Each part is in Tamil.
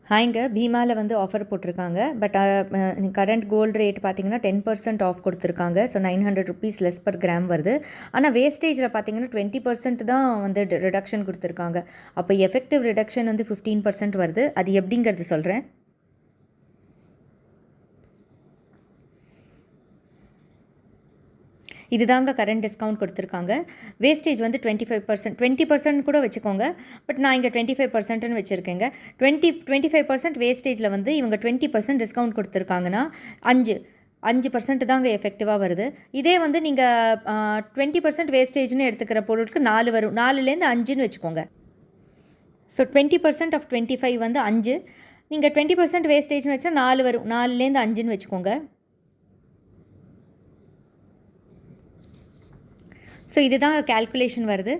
ஹாய்ங்க. பீமால வந்து ஆஃபர் போட்டிருக்காங்க. பட் கரண்ட் கோல்டு ரேட் பார்த்தீங்கன்னா 10% ஆஃப் கொடுத்துருக்காங்க. ஸோ ₹900 லெஸ் பர் கிராம் வருது. ஆனால் வேஸ்டேஜில் பார்த்தீங்கன்னா 20% தான் வந்து ரிடக்ஷன் கொடுத்துருக்காங்க. அப்போ எஃபெக்டிவ் ரிடக்ஷன் வந்து 15% வருது. அது எப்படிங்கிறது சொல்கிறேன். இதுதாங்க கரண்ட் டிஸ்கவுண்ட் கொடுத்துருக்காங்க. வேஸ்டேஜ் வந்து 25%, 20% கூட வச்சுக்கோங்க. பட் நான் இங்கே 25%ன்னு வச்சுருக்கேங்க. 25% வேஸ்டேஜில் வந்து இவங்க 20% டிஸ்கவுண்ட் கொடுத்துருக்காங்கன்னா 5% தாங்க எஃபெக்டிவாக வருது. இதே வந்து நீங்கள் 20% வேஸ்டேஜ்னு எடுத்துக்கிற பொருளுக்கு 4 வரும். 4லேருந்து 5ன்னு வச்சுக்கோங்க. ஸோ 20% ஆஃப் 25 வந்து 5. நீங்கள் 20% வேஸ்டேஜ்னு வச்சா 4 வரும். 4லேருந்து 5ன்னு வச்சுக்கோங்க. ஸோ இதுதான் கால்குலேஷன் வருது.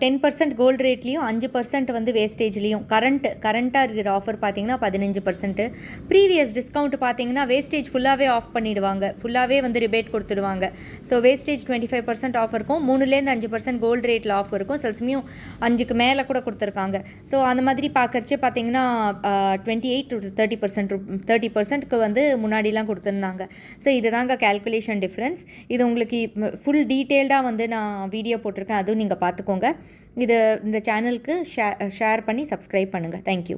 10% கோல்டு ரேட்லேயும் 5% வந்து வேஸ்டேஜ்லேயும் கரண்ட்டாக இருக்கிற ஆஃபர் பார்த்தீங்கன்னா 15%. ப்ரீவியஸ் டிஸ்கவுண்ட் பார்த்தீங்கன்னா வேஸ்டேஜ் ஃபுல்லாகவே ஆஃப் பண்ணிவிடுவாங்க. ஃபுல்லாகவே வந்து ரிபேட் கொடுத்துடுவாங்க. ஸோ வேஸ்டேஜ் 25% ஆஃப் இருக்கும். 3லேருந்து 5% கோல்டு ரேட்டில் ஆஃப் இருக்கும். சில சமயம் 5க்கு மேலே கூட கொடுத்துருக்காங்க. ஸோ அந்த மாதிரி பார்க்குறச்சே பார்த்தீங்கன்னா 28 to 30%க்கு வந்து முன்னாடிலாம் கொடுத்துருந்தாங்க. ஸோ இதுதாங்க கால்குலேஷன் டிஃப்ரென்ஸ். இது உங்களுக்கு ஃபுல் டீட்டெயில்டாக வந்து நான் வீடியோ போட்டிருக்கேன். அதுவும் நீங்கள் பார்த்துக்கோங்க. இந்த சேனலுக்கு ஷேர் பண்ணி சப்ஸ்கிரைப் பண்ணுங்கள். தேங்க்யூ.